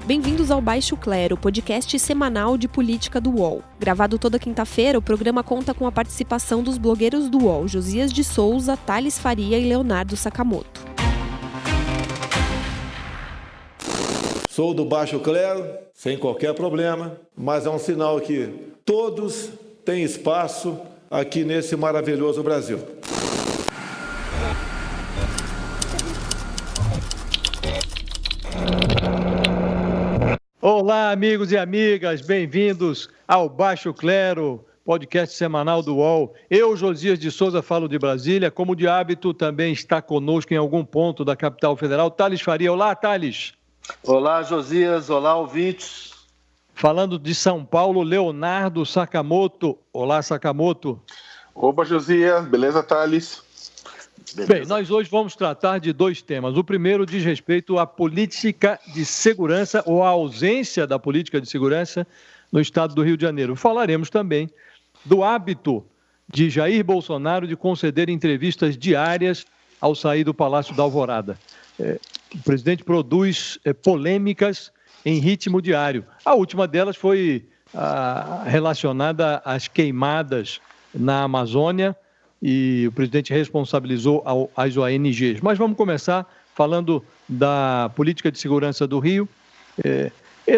Bem-vindos ao Baixo Clero, podcast semanal de política do UOL. Gravado toda quinta-feira, o programa conta com a participação dos blogueiros do UOL, Josias de Souza, Thales Faria e Leonardo Sakamoto. Sou do Baixo Clero, sem qualquer problema, mas é um sinal que todos têm espaço aqui nesse maravilhoso Brasil. Olá, amigos e amigas, bem-vindos ao Baixo Clero, podcast semanal do UOL. Eu, Josias de Souza, falo de Brasília. Como de hábito, também está conosco em algum ponto da capital federal, Thales Faria. Olá, Thales. Olá, Josias. Olá, ouvintes. Falando de São Paulo, Leonardo Sakamoto. Olá, Sakamoto. Opa, Josias. Beleza, Thales? Beleza. Bem, nós hoje vamos tratar de dois temas. O primeiro diz respeito à política de segurança ou à ausência da política de segurança no estado do Rio de Janeiro. Falaremos também do hábito de Jair Bolsonaro de conceder entrevistas diárias ao sair do Palácio da Alvorada. O presidente produz polêmicas em ritmo diário. A última delas foi relacionada às queimadas na Amazônia, e o presidente responsabilizou as ONGs. Mas vamos começar falando da política de segurança do Rio.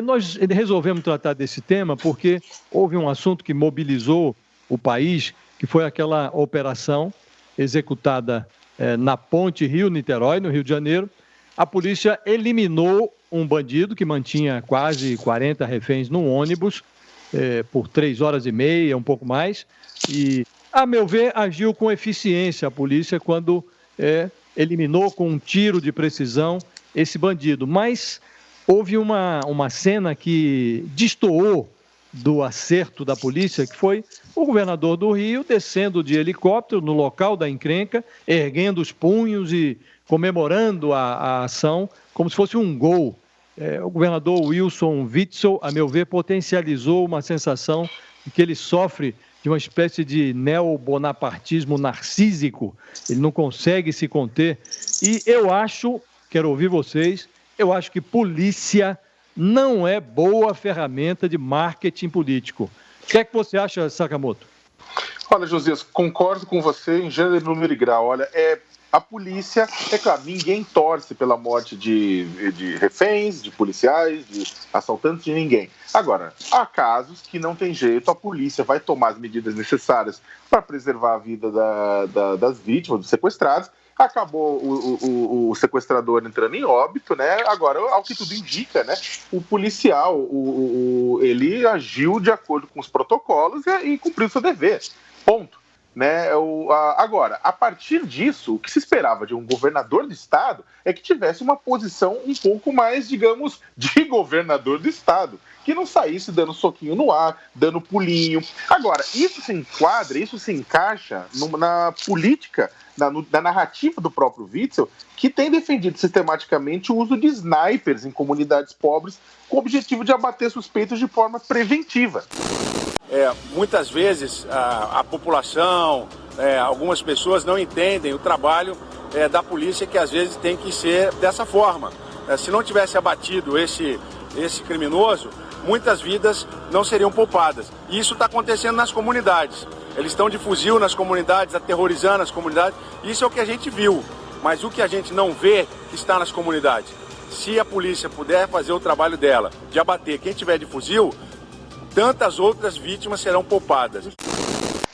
Nós resolvemos tratar desse tema porque houve um assunto que mobilizou o país, que foi aquela operação executada na Ponte Rio-Niterói, no Rio de Janeiro. A polícia eliminou um bandido que mantinha quase 40 reféns num ônibus por 3 horas e meia, um pouco mais, e, a meu ver, agiu com eficiência a polícia quando eliminou com um tiro de precisão esse bandido. Mas houve uma cena que destoou do acerto da polícia, que foi o governador do Rio descendo de helicóptero no local da encrenca, erguendo os punhos e comemorando a ação como se fosse um gol. O governador Wilson Witzel, a meu ver, potencializou uma sensação de que ele sofre de uma espécie de neobonapartismo narcísico. Ele não consegue se conter. E eu acho, quero ouvir vocês, eu acho que polícia não é boa ferramenta de marketing político. O que é que você acha, Sakamoto? Olha, Josias, concordo com você em gênero, número e grau. Olha, a polícia, é claro, ninguém torce pela morte de reféns, de policiais, de assaltantes, de ninguém. Agora, há casos que não tem jeito, a polícia vai tomar as medidas necessárias para preservar a vida das vítimas, dos sequestrados. Acabou o sequestrador entrando em óbito, né? Agora, ao que tudo indica, né? O policial, ele agiu de acordo com os protocolos e cumpriu seu dever. Ponto. Né? Agora, a partir disso, o que se esperava de um governador do estado é que tivesse uma posição um pouco mais, digamos, de governador do estado, que não saísse dando soquinho no ar, dando pulinho. Agora, isso se enquadra, isso se encaixa na política, na narrativa do próprio Witzel, que tem defendido sistematicamente o uso de snipers em comunidades pobres com o objetivo de abater suspeitos de forma preventiva. Muitas vezes a população, algumas pessoas não entendem o trabalho da polícia, que às vezes tem que ser dessa forma. Se não tivesse abatido esse criminoso, muitas vidas não seriam poupadas. E isso está acontecendo nas comunidades. Eles estão de fuzil nas comunidades, aterrorizando as comunidades. Isso é o que a gente viu, mas o que a gente não vê está nas comunidades. Se a polícia puder fazer o trabalho dela, de abater quem tiver de fuzil, tantas outras vítimas serão poupadas.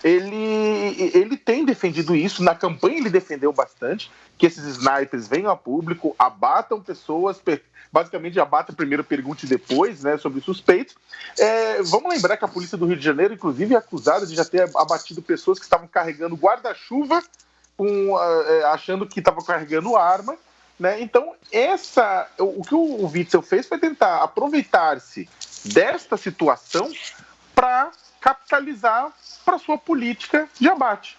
Ele tem defendido isso, na campanha ele defendeu bastante, que esses snipers venham a público, abatam pessoas, basicamente abatam primeiro, pergunte depois, né, sobre suspeitos. Vamos lembrar que a polícia do Rio de Janeiro, inclusive, é acusada de já ter abatido pessoas que estavam carregando guarda-chuva, achando que estavam carregando arma, né? Então, o que o Witzel fez foi tentar aproveitar-se desta situação para capitalizar para sua política de abate.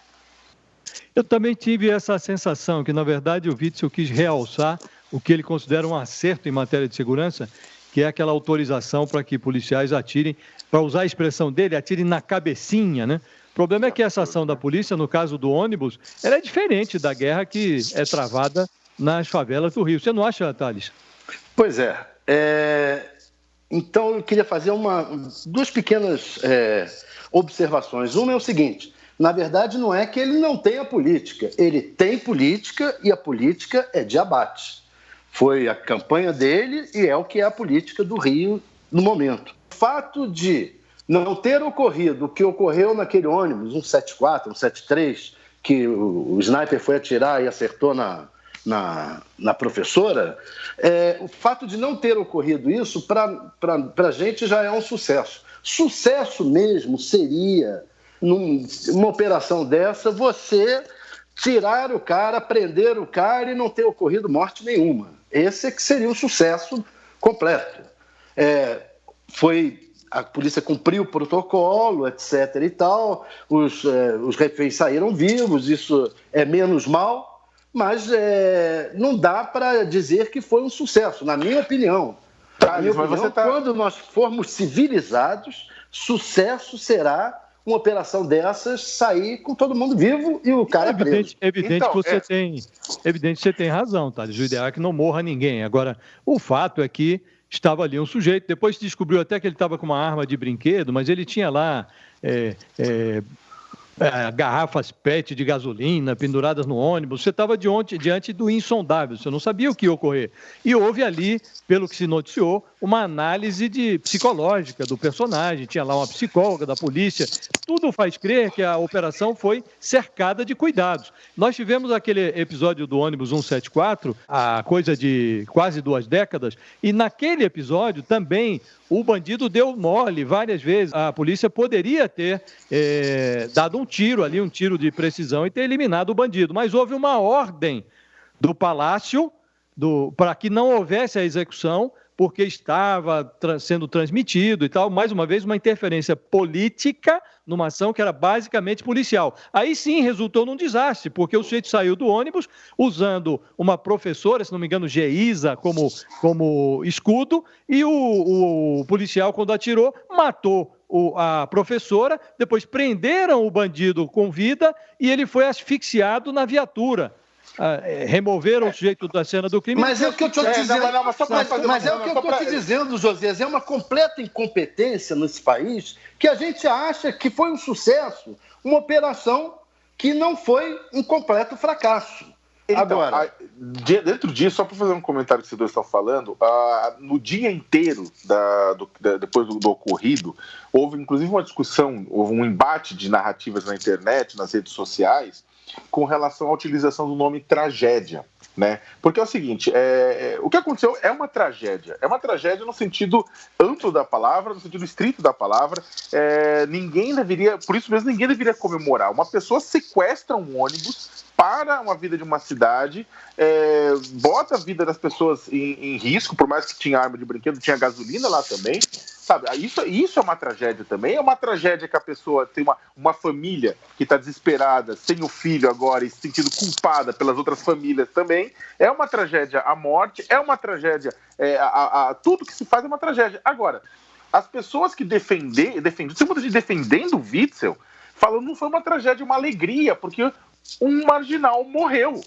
Eu também tive essa sensação que, na verdade, o Witzel quis realçar o que ele considera um acerto em matéria de segurança, que é aquela autorização para que policiais atirem, para usar a expressão dele, atirem na cabecinha, né? O problema é que essa ação da polícia, no caso do ônibus, ela é diferente da guerra que é travada nas favelas do Rio. Você não acha, Thales? Pois é. Então, eu queria fazer duas pequenas observações. Uma é o seguinte: na verdade, não é que ele não tenha política. Ele tem política e a política é de abate. Foi a campanha dele e é o que é a política do Rio no momento. O fato de não ter ocorrido o que ocorreu naquele ônibus, 174, 173, que o sniper foi atirar e acertou na professora, o fato de não ter ocorrido isso, para a gente já é um sucesso. Sucesso mesmo seria, numa operação dessa, você tirar o cara, prender o cara e não ter ocorrido morte nenhuma. Esse é que seria o sucesso completo. A polícia cumpriu o protocolo, etc. e tal, os reféns saíram vivos, isso é menos mal, mas não dá para dizer que foi um sucesso, na minha opinião. Quando nós formos civilizados, sucesso será uma operação dessas sair com todo mundo vivo e o cara preso. Evidente que você tem razão, Thales. O ideal é que não morra ninguém. Agora, o fato é que estava ali um sujeito, depois se descobriu até que ele estava com uma arma de brinquedo, mas ele tinha lá garrafas PET de gasolina penduradas no ônibus. Você estava diante do insondável, você não sabia o que ia ocorrer. E houve ali, pelo que se noticiou, uma análise psicológica do personagem, tinha lá uma psicóloga da polícia. Tudo faz crer que a operação foi cercada de cuidados. Nós tivemos aquele episódio do ônibus 174, há coisa de quase 2 décadas, e naquele episódio também o bandido deu mole várias vezes. A polícia poderia ter dado um tiro ali, um tiro de precisão e ter eliminado o bandido, mas houve uma ordem do Palácio para que não houvesse a execução, porque estava sendo transmitido e tal, mais uma vez, uma interferência política numa ação que era basicamente policial. Aí sim resultou num desastre, porque o sujeito saiu do ônibus usando uma professora, se não me engano, Geisa, como escudo, e o policial, quando atirou, matou a professora, depois prenderam o bandido com vida e ele foi asfixiado na viatura. Removeram o sujeito da cena do crime. Mas é o que eu estou dizendo. Mas é o que eu estou te dizendo, Josias. É uma completa incompetência nesse país que a gente acha que foi um sucesso, uma operação que não foi um completo fracasso. Então, dentro disso, só para fazer um comentário que vocês dois estão falando, no dia inteiro depois do ocorrido, houve inclusive uma discussão, houve um embate de narrativas na internet, nas redes sociais, com relação à utilização do nome tragédia, né? Porque é o seguinte, o que aconteceu é uma tragédia no sentido amplo da palavra, no sentido estrito da palavra. Por isso mesmo, ninguém deveria comemorar. Uma pessoa sequestra um ônibus para uma vida de uma cidade, bota a vida das pessoas em risco, por mais que tinha arma de brinquedo, tinha gasolina lá também, sabe? Isso é uma tragédia também. É uma tragédia que a pessoa tem uma família que está desesperada, sem o filho agora e se sentindo culpada pelas outras famílias também. É uma tragédia a morte, é uma tragédia, tudo que se faz é uma tragédia. Agora, as pessoas que defendendo o Witzel, falando não foi uma tragédia, uma alegria, porque um marginal morreu.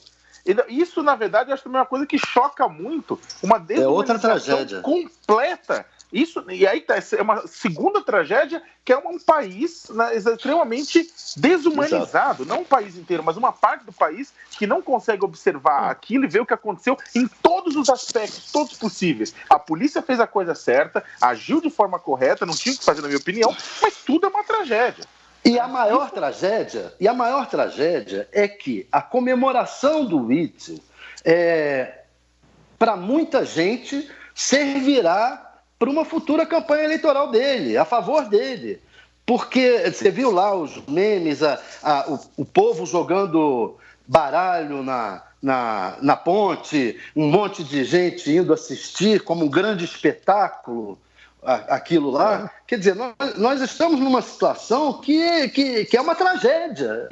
Isso, na verdade, acho que é uma coisa que choca muito, uma desumanização completa. E aí é uma segunda tragédia, que é um país, né, extremamente desumanizado. Exato. Não um país inteiro, mas uma parte do país que não consegue observar aquilo e ver o que aconteceu em todos os aspectos, todos possíveis. A polícia fez a coisa certa, agiu de forma correta, não tinha o que fazer, na minha opinião, mas tudo é uma tragédia. E a maior tragédia é que a comemoração do Witzel, para muita gente, servirá para uma futura campanha eleitoral dele, a favor dele. Porque você viu lá os memes, o povo jogando baralho na ponte, um monte de gente indo assistir como um grande espetáculo aquilo lá. Quer dizer, nós estamos numa situação que é uma tragédia.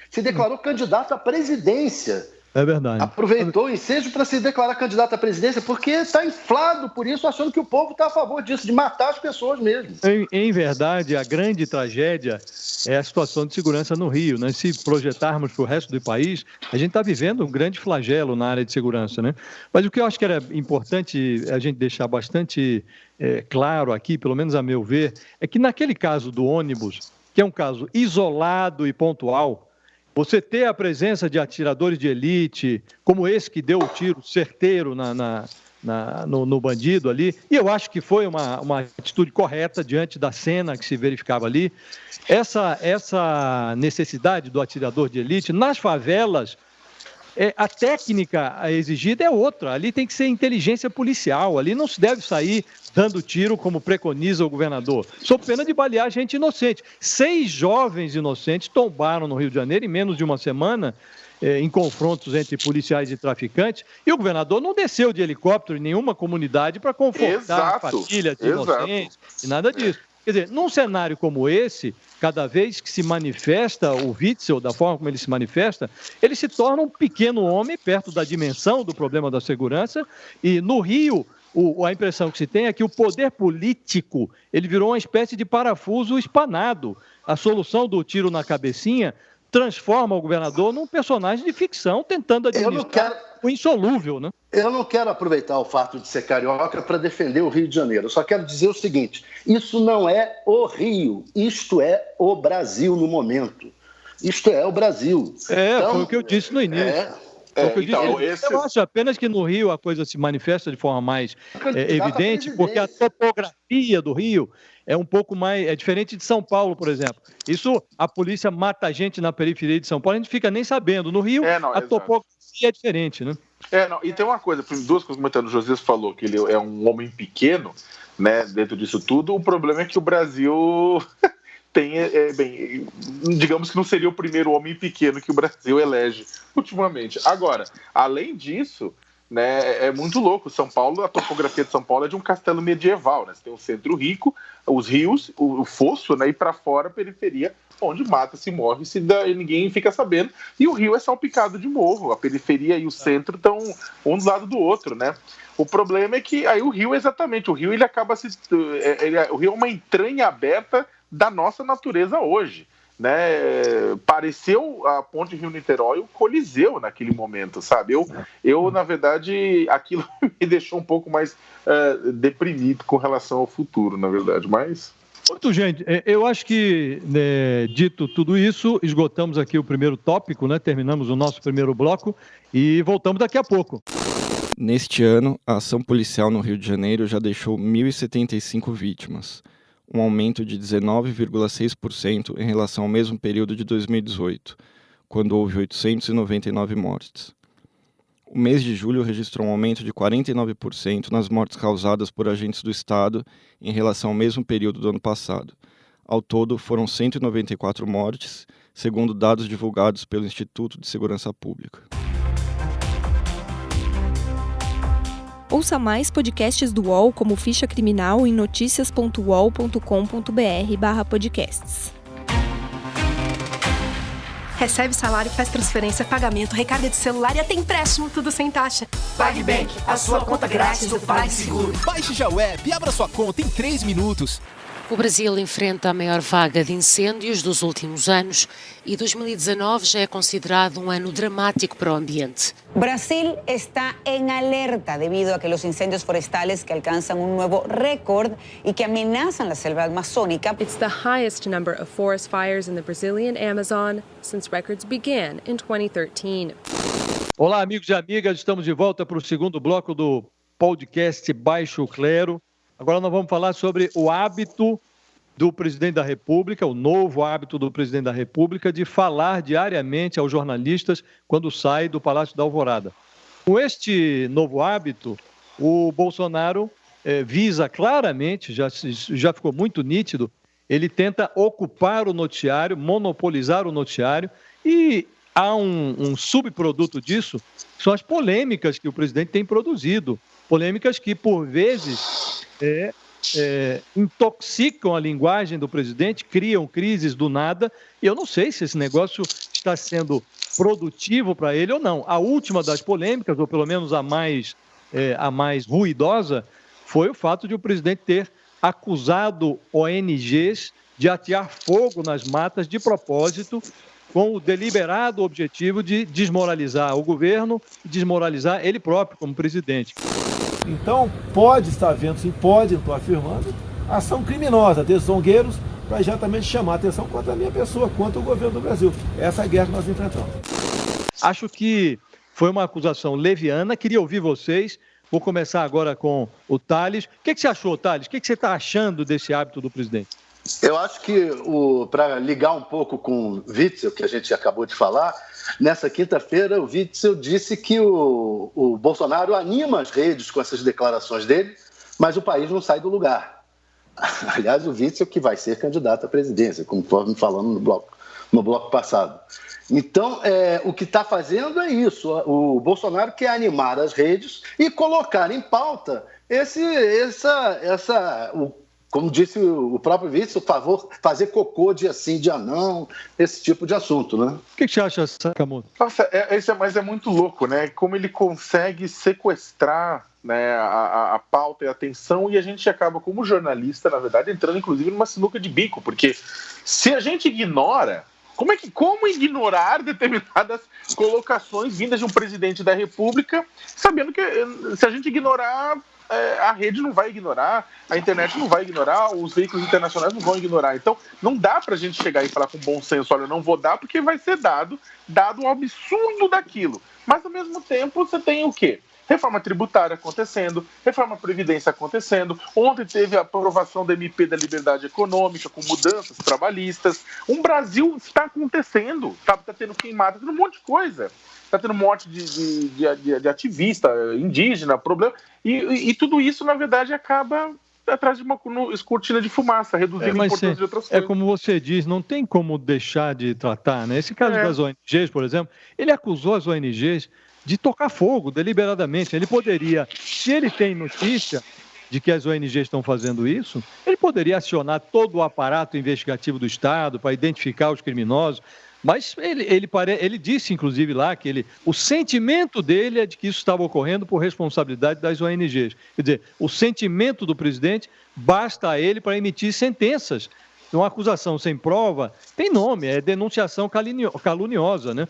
Se declarou candidato à presidência É verdade. Aproveitou o ensejo para se declarar candidato à presidência, porque está inflado por isso, achando que o povo está a favor disso, de matar as pessoas mesmo. Em verdade, a grande tragédia é a situação de segurança no Rio, né? Se projetarmos para o resto do país, a gente está vivendo um grande flagelo na área de segurança, né? Mas o que eu acho que era importante a gente deixar bastante claro aqui, pelo menos a meu ver, é que naquele caso do ônibus, que é um caso isolado e pontual, você ter a presença de atiradores de elite, como esse que deu o tiro certeiro no bandido ali, e eu acho que foi uma atitude correta diante da cena que se verificava ali. Essa necessidade do atirador de elite, nas favelas, a técnica exigida é outra. Ali tem que ser inteligência policial, ali não se deve sair dando tiro como preconiza o governador, sob pena de balear gente inocente. 6 jovens inocentes tombaram no Rio de Janeiro em menos de uma semana, em confrontos entre policiais e traficantes, e o governador não desceu de helicóptero em nenhuma comunidade para confortar famílias de inocentes e nada disso. Quer dizer, num cenário como esse, cada vez que se manifesta o Witzel, da forma como ele se manifesta, ele se torna um pequeno homem perto da dimensão do problema da segurança. E no Rio, a impressão que se tem é que o poder político ele virou uma espécie de parafuso espanado. A solução do tiro na cabecinha transforma o governador num personagem de ficção, tentando administrar o insolúvel, né? Eu não quero aproveitar o fato de ser carioca para defender o Rio de Janeiro. Eu só quero dizer o seguinte, isso não é o Rio, isto é o Brasil no momento. Isto é o Brasil. Então, foi o que eu disse no início. Eu acho apenas que no Rio a coisa se manifesta de forma mais evidente, porque a topografia do Rio é um pouco mais... diferente de São Paulo, por exemplo. Isso, a polícia mata a gente na periferia de São Paulo, a gente fica nem sabendo. No Rio, a topografia é diferente, né? E tem uma coisa, duas coisas comentando, o Josias falou que ele é um homem pequeno, né, dentro disso tudo. O problema é que o Brasil... digamos que não seria o primeiro homem pequeno que o Brasil elege ultimamente. Agora, além disso, né, é muito louco. São Paulo, a topografia de São Paulo é de um castelo medieval, né? Você tem um centro rico, os rios, o fosso, né, e para fora a periferia, onde mata-se, morre, e ninguém fica sabendo. E o Rio é salpicado de morro. A periferia e o centro estão um do lado do outro, né? O problema é que aí o Rio, o Rio ele acaba o Rio é uma entranha aberta da nossa natureza hoje, né? Pareceu a ponte Rio-Niterói o Coliseu naquele momento, sabe? Eu na verdade, aquilo me deixou um pouco mais deprimido com relação ao futuro, na verdade, mas... Muito, gente, eu acho que, dito tudo isso, esgotamos aqui o primeiro tópico, né? Terminamos o nosso primeiro bloco e voltamos daqui a pouco. Neste ano, a ação policial no Rio de Janeiro já deixou 1.075 vítimas, um aumento de 19,6% em relação ao mesmo período de 2018, quando houve 899 mortes. O mês de julho registrou um aumento de 49% nas mortes causadas por agentes do Estado em relação ao mesmo período do ano passado. Ao todo, foram 194 mortes, segundo dados divulgados pelo Instituto de Segurança Pública. Ouça mais podcasts do UOL como Ficha Criminal em noticias.uol.com.br/podcasts. Recebe salário, faz transferência, pagamento, recarga de celular e até empréstimo, tudo sem taxa. PagBank, a sua conta grátis do PagSeguro. Baixe já o app e abra sua conta em 3 minutos. O Brasil enfrenta a maior vaga de incêndios dos últimos anos e 2019 já é considerado um ano dramático para o ambiente. Brasil está em alerta devido a que os incêndios florestais que alcançam novo recorde e que ameaçam a selva amazônica. It's the highest number of forest fires in the Brazilian Amazon since records began in 2013. Olá, amigos e amigas, estamos de volta para o segundo bloco do podcast Baixo Clero. Agora nós vamos falar sobre o hábito do presidente da República, o novo hábito do presidente da República de falar diariamente aos jornalistas quando sai do Palácio da Alvorada. Com este novo hábito, o Bolsonaro visa claramente, já ficou muito nítido, ele tenta ocupar o noticiário, monopolizar o noticiário, e há um subproduto disso, são as polêmicas que o presidente tem produzido, polêmicas que, por vezes, intoxicam a linguagem do presidente, criam crises do nada, e eu não sei se esse negócio está sendo produtivo para ele ou não. A última das polêmicas, ou pelo menos a mais ruidosa, foi o fato de o presidente ter acusado ONGs de atear fogo nas matas de propósito, com o deliberado objetivo de desmoralizar o governo e desmoralizar ele próprio como presidente. Então, pode estar havendo, sim, pode, estou afirmando, ação criminosa desses zongueiros para exatamente chamar a atenção contra a minha pessoa, contra o governo do Brasil. Essa é a guerra que nós enfrentamos. Acho que foi uma acusação leviana, queria ouvir vocês. Vou começar agora com o Thales. O que você achou, Thales? O que você está achando desse hábito do presidente? Eu acho que, para ligar um pouco com o Witzel, que a gente acabou de falar, nessa quinta-feira o Witzel disse que o Bolsonaro anima as redes com essas declarações dele, mas o país não sai do lugar. Aliás, o Witzel que vai ser candidato à presidência, conforme falamos no bloco passado. Então, o que está fazendo é isso. O Bolsonaro quer animar as redes e colocar em pauta como disse o próprio Witzel, fazer cocô dia sim, dia não, esse tipo de assunto, né? O que você acha, Sakamoto? Nossa, mas é muito louco, né? Como ele consegue sequestrar, né, a pauta e a atenção, e a gente acaba, como jornalista, na verdade, entrando inclusive numa sinuca de bico, porque se a gente ignora, como ignorar determinadas colocações vindas de um presidente da República, sabendo que se a gente ignorar, a rede não vai ignorar, a internet não vai ignorar, os veículos internacionais não vão ignorar. Então, não dá pra gente chegar e falar com bom senso, olha, eu não vou dar, porque vai ser dado o absurdo daquilo. Mas, ao mesmo tempo, você tem o quê? Reforma tributária acontecendo, reforma previdência acontecendo. Ontem teve a aprovação da MP da Liberdade Econômica, com mudanças trabalhistas. Um Brasil está acontecendo, está tendo queimada, está tendo um monte de coisa. Está tendo morte de ativista, indígena, problema. E tudo isso, na verdade, acaba atrás de uma cortina de fumaça, reduzindo a importância de outras coisas. É como você diz, não tem como deixar de tratar, né? Esse caso das ONGs, por exemplo, ele acusou as ONGs de tocar fogo deliberadamente. Ele poderia, se ele tem notícia de que as ONGs estão fazendo isso, ele poderia acionar todo o aparato investigativo do Estado para identificar os criminosos. Mas ele disse, inclusive, lá que o sentimento dele é de que isso estava ocorrendo por responsabilidade das ONGs. Quer dizer, o sentimento do presidente basta a ele para emitir sentenças. Uma acusação sem prova tem nome, é denunciação caluniosa, né?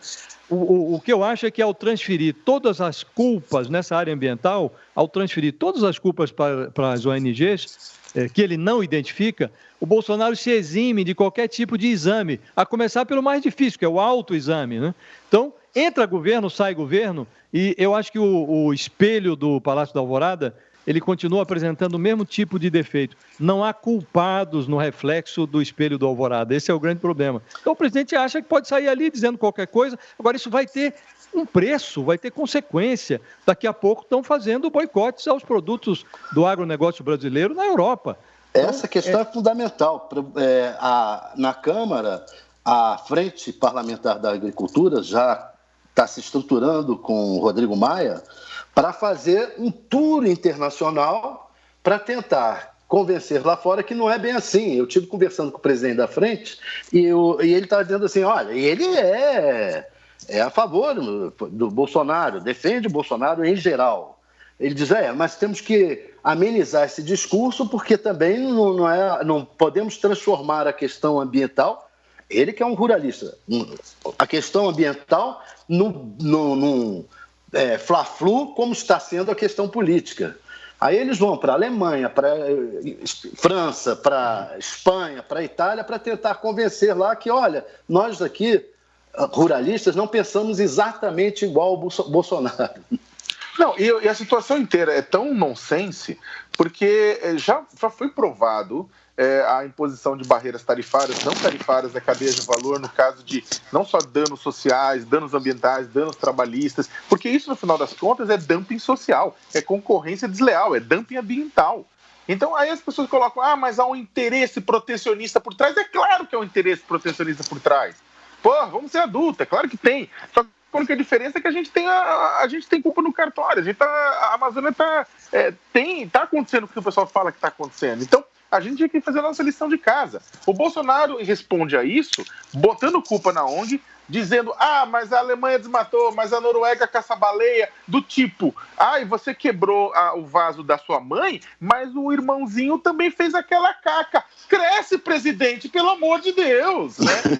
O que eu acho é que ao transferir todas as culpas nessa área ambiental, ao transferir todas as culpas para as ONGs, que ele não identifica, o Bolsonaro se exime de qualquer tipo de exame, a começar pelo mais difícil, que é o autoexame, né? Então, entra governo, sai governo, e eu acho que o espelho do Palácio da Alvorada, ele continua apresentando o mesmo tipo de defeito. Não há culpados no reflexo do espelho do Alvorada. Esse é o grande problema. Então o presidente acha que pode sair ali dizendo qualquer coisa. Agora isso vai ter um preço, vai ter consequência. Daqui a pouco estão fazendo boicotes aos produtos do agronegócio brasileiro na Europa. Essa questão é fundamental. Na Câmara, a Frente Parlamentar da Agricultura já está se estruturando com o Rodrigo Maia para fazer um tour internacional para tentar convencer lá fora que não é bem assim. Eu estive conversando com o presidente da frente e ele estava dizendo assim, olha, ele é a favor do Bolsonaro, defende o Bolsonaro em geral. Ele diz, mas temos que amenizar esse discurso porque também não podemos transformar a questão ambiental. Ele que é um ruralista. A questão ambiental num fla-flu como está sendo a questão política. Aí eles vão para a Alemanha, para França, para Espanha, para Itália, para tentar convencer lá que, olha, nós aqui, ruralistas, não pensamos exatamente igual ao Bolsonaro. Não, e a situação inteira é tão nonsense, porque já foi provado a imposição de barreiras tarifárias, não tarifárias da cadeia de valor, no caso de não só danos sociais, danos ambientais, danos trabalhistas, porque isso, no final das contas, é dumping social, é concorrência desleal, é dumping ambiental. Então, aí as pessoas colocam, mas há um interesse protecionista por trás. É claro que há um interesse protecionista por trás. Pô, vamos ser adultos, é claro que tem. Só que a única diferença é que a gente tem culpa no cartório. A Amazônia está acontecendo o que o pessoal fala que está acontecendo. Então, A gente tinha que fazer a nossa lição de casa. O Bolsonaro responde a isso botando culpa na ONG, dizendo, mas a Alemanha desmatou, mas a Noruega caça baleia, do tipo, e você quebrou o vaso da sua mãe, mas o irmãozinho também fez aquela caca. Cresce, presidente, pelo amor de Deus, né?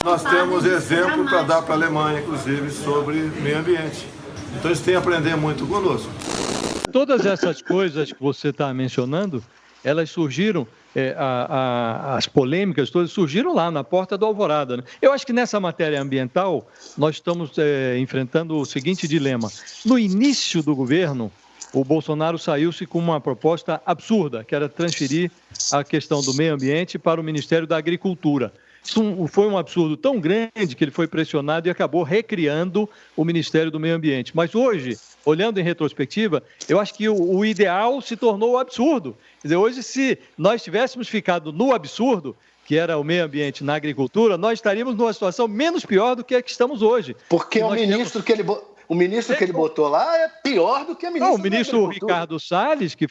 Nós temos exemplo para dar para a Alemanha, inclusive, sobre meio ambiente. Então eles têm a aprender muito conosco. Todas essas coisas que você está mencionando, elas surgiram, as polêmicas todas surgiram lá na porta do Alvorada, né? Eu acho que nessa matéria ambiental nós estamos enfrentando o seguinte dilema. No início do governo, o Bolsonaro saiu-se com uma proposta absurda, que era transferir a questão do meio ambiente para o Ministério da Agricultura. Isso foi um absurdo tão grande que ele foi pressionado e acabou recriando o Ministério do Meio Ambiente. Mas hoje, olhando em retrospectiva, eu acho que o ideal se tornou o absurdo. Quer dizer, hoje, se nós tivéssemos ficado no absurdo, que era o meio ambiente na agricultura, nós estaríamos numa situação menos pior do que a que estamos hoje. Porque o ministro que ele botou lá é pior do que a ministra. Não, o ministro Ricardo Salles, que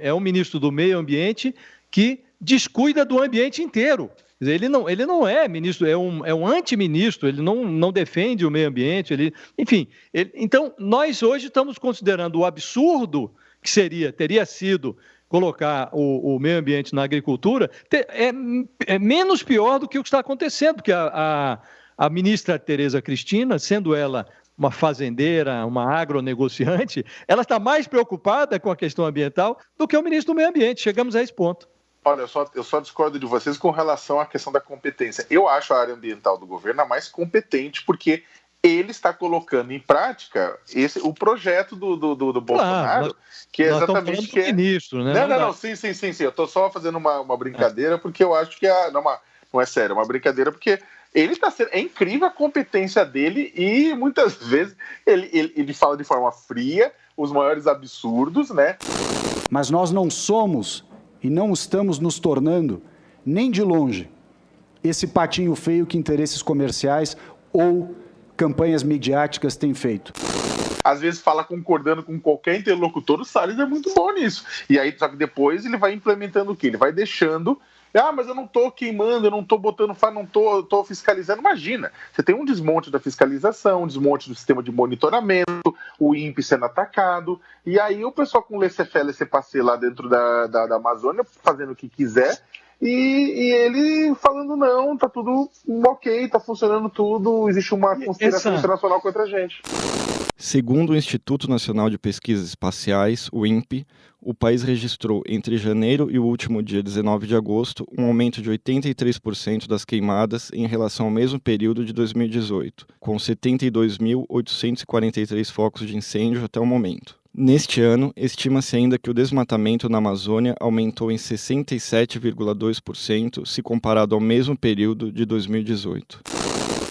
é um ministro do Meio Ambiente que descuida do ambiente inteiro. Ele não é ministro, é um antiministro, ele não defende o meio ambiente, então nós hoje estamos considerando o absurdo que teria sido colocar o meio ambiente na agricultura, é menos pior do que o que está acontecendo, porque a ministra Tereza Cristina, sendo ela uma fazendeira, uma agronegociante, ela está mais preocupada com a questão ambiental do que o ministro do meio ambiente, chegamos a esse ponto. Olha, eu só discordo de vocês com relação à questão da competência. Eu acho a área ambiental do governo a mais competente, porque ele está colocando em prática o projeto do Bolsonaro, que é exatamente que é ministro, né? Não, sim. Eu estou só fazendo uma brincadeira, porque eu acho que não é sério, é uma brincadeira, porque ele está sendo. É incrível a competência dele e muitas vezes ele fala de forma fria os maiores absurdos, né? Mas nós não somos e não estamos nos tornando, nem de longe, esse patinho feio que interesses comerciais ou campanhas midiáticas têm feito. Às vezes fala concordando com qualquer interlocutor, o Salles é muito bom nisso. E aí, só que depois ele vai implementando o quê? Ele vai deixando... mas eu não estou queimando, eu não estou botando não estou fiscalizando. Imagina, você tem um desmonte da fiscalização, um desmonte do sistema de monitoramento, o INPE sendo atacado, e aí o pessoal com laissez-faire, laissez-passer lá dentro da Amazônia, fazendo o que quiser, e ele falando não, tá tudo ok, tá funcionando tudo, existe uma conspiração internacional contra a gente. Segundo o Instituto Nacional de Pesquisas Espaciais, o INPE, o país registrou entre janeiro e o último dia 19 de agosto um aumento de 83% das queimadas em relação ao mesmo período de 2018, com 72.843 focos de incêndio até o momento. Neste ano, estima-se ainda que o desmatamento na Amazônia aumentou em 67,2% se comparado ao mesmo período de 2018.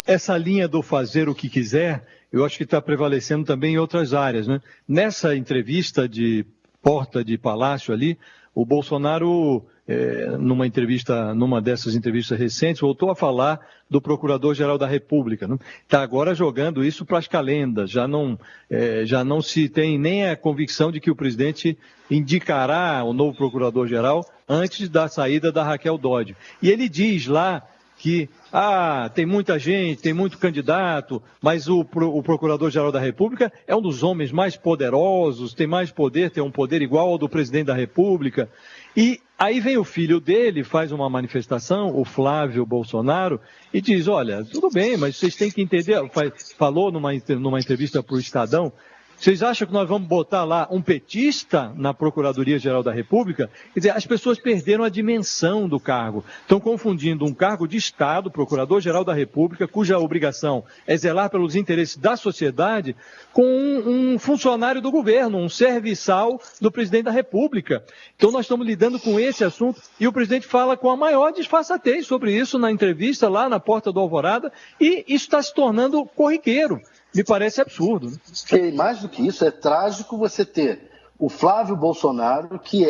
Essa linha do fazer o que quiser, eu acho que está prevalecendo também em outras áreas, né? Nessa entrevista de porta de palácio ali, o Bolsonaro, numa dessas entrevistas recentes, voltou a falar do Procurador-Geral da República. Está agora jogando isso para as calendas, já não se tem nem a convicção de que o presidente indicará o novo Procurador-Geral antes da saída da Raquel Dodge. E ele diz lá que tem muita gente, tem muito candidato, mas o Procurador-Geral da República é um dos homens mais poderosos, tem mais poder, tem um poder igual ao do presidente da República. E aí vem o filho dele, faz uma manifestação, o Flávio Bolsonaro, e diz, olha, tudo bem, mas vocês têm que entender, falou numa entrevista para o Estadão, vocês acham que nós vamos botar lá um petista na Procuradoria-Geral da República? Quer dizer, as pessoas perderam a dimensão do cargo. Estão confundindo um cargo de Estado, Procurador-Geral da República, cuja obrigação é zelar pelos interesses da sociedade, com um funcionário do governo, um serviçal do presidente da República. Então nós estamos lidando com esse assunto e o presidente fala com a maior disfarçatez sobre isso na entrevista lá na porta do Alvorada e isso está se tornando corriqueiro. Me parece absurdo. Né? E mais do que isso, é trágico você ter o Flávio Bolsonaro, que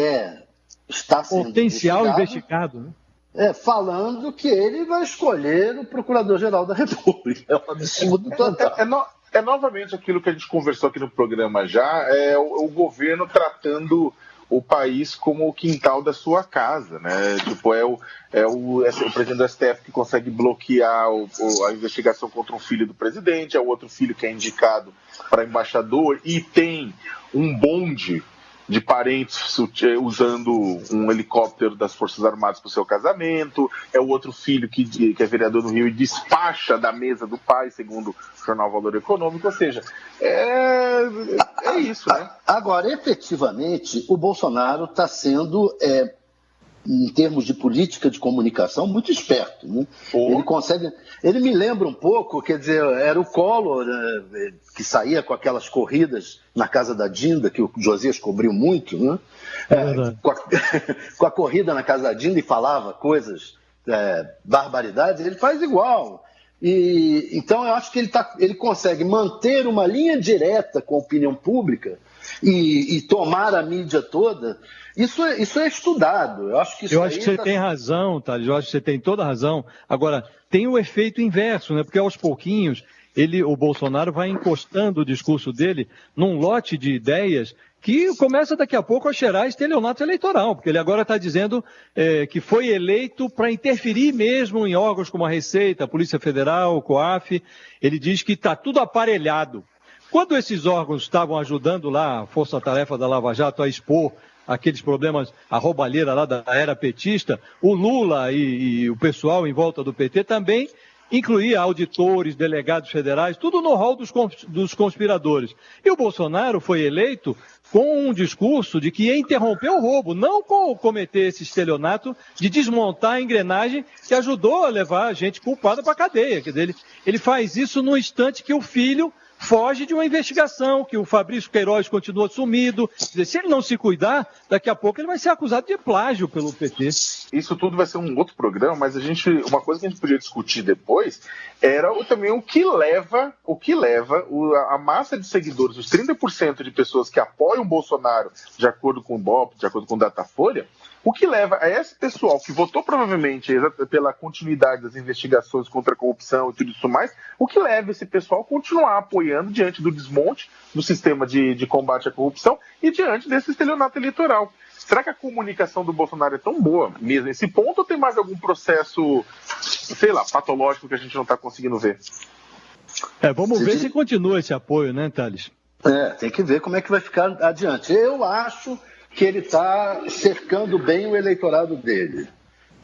está sendo potencial investigado, né? Falando que ele vai escolher o Procurador-Geral da República. É um absurdo total. É novamente aquilo que a gente conversou aqui no programa já, é o governo tratando o país como o quintal da sua casa, né? Tipo, é o presidente do STF que consegue bloquear a investigação contra um filho do presidente, é o outro filho que é indicado para embaixador e tem um bonde de parentes usando um helicóptero das Forças Armadas para o seu casamento, é o outro filho que é vereador no Rio e despacha da mesa do pai, segundo o jornal Valor Econômico, ou seja, é isso, né? Agora, efetivamente, o Bolsonaro está sendo, em termos de política de comunicação, muito esperto, né? Ele me lembra um pouco, quer dizer, era o Collor, que saía com aquelas corridas na casa da Dinda, que o Josias cobriu muito, né? Com a corrida na casa da Dinda e falava coisas, barbaridades, ele faz igual. Então eu acho que ele consegue manter uma linha direta com a opinião pública e tomar a mídia toda. Isso é estudado. Eu acho que você tem razão, Thales, eu acho que você tem toda a razão. Agora, tem o efeito inverso, né? Porque aos pouquinhos o Bolsonaro vai encostando o discurso dele num lote de ideias que começa daqui a pouco a cheirar estelionato eleitoral, porque ele agora está dizendo que foi eleito para interferir mesmo em órgãos como a Receita, a Polícia Federal, o COAF. Ele diz que está tudo aparelhado. Quando esses órgãos estavam ajudando lá a Força-Tarefa da Lava Jato a expor aqueles problemas, a roubalheira lá da era petista, o Lula e o pessoal em volta do PT também incluía auditores, delegados federais, tudo no rol dos conspiradores. E o Bolsonaro foi eleito com um discurso de que ia interromper o roubo, não cometer esse estelionato de desmontar a engrenagem que ajudou a levar a gente culpada para a cadeia. Quer dizer, ele faz isso no instante que o filho foge de uma investigação, que o Fabrício Queiroz continua sumido. Quer dizer, se ele não se cuidar, daqui a pouco ele vai ser acusado de plágio pelo PT. Isso tudo vai ser um outro programa, mas uma coisa que a gente podia discutir depois era também o que leva a massa de seguidores, os 30% de pessoas que apoiam o Bolsonaro, de acordo com o Ibope, de acordo com o Datafolha, o que leva a esse pessoal que votou provavelmente pela continuidade das investigações contra a corrupção e tudo isso mais, o que leva esse pessoal a continuar apoiando diante do desmonte do sistema de combate à corrupção e diante desse estelionato eleitoral. Será que a comunicação do Bolsonaro é tão boa mesmo nesse ponto ou tem mais algum processo, sei lá, patológico que a gente não está conseguindo ver? Vamos ver se continua esse apoio, né, Thales? Tem que ver como é que vai ficar adiante. Eu acho que ele está cercando bem o eleitorado dele.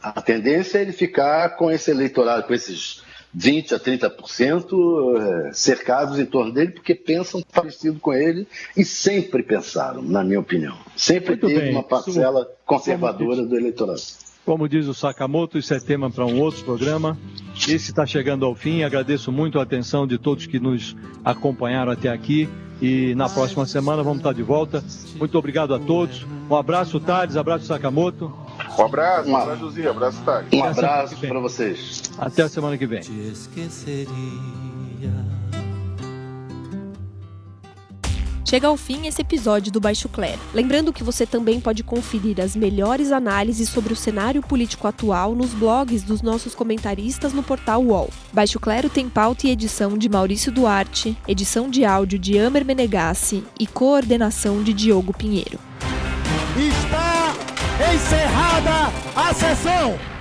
A tendência é ele ficar com esse eleitorado, com esses 20% a 30% cercados em torno dele, porque pensam parecido com ele e sempre pensaram, na minha opinião. Sempre teve uma parcela conservadora do eleitorado. Como diz o Sakamoto, isso é tema para um outro programa. Esse está chegando ao fim. Agradeço muito a atenção de todos que nos acompanharam até aqui. E na próxima semana vamos estar de volta. Muito obrigado a todos. Um abraço, Thales. Abraço, Sakamoto. Um abraço, José. Abraço, Thales. Um abraço para vocês. Até a semana que vem. Chega ao fim esse episódio do Baixo Clero. Lembrando que você também pode conferir as melhores análises sobre o cenário político atual nos blogs dos nossos comentaristas no portal UOL. Baixo Clero tem pauta e edição de Maurício Duarte, edição de áudio de Amer Menegassi e coordenação de Diogo Pinheiro. Está encerrada a sessão!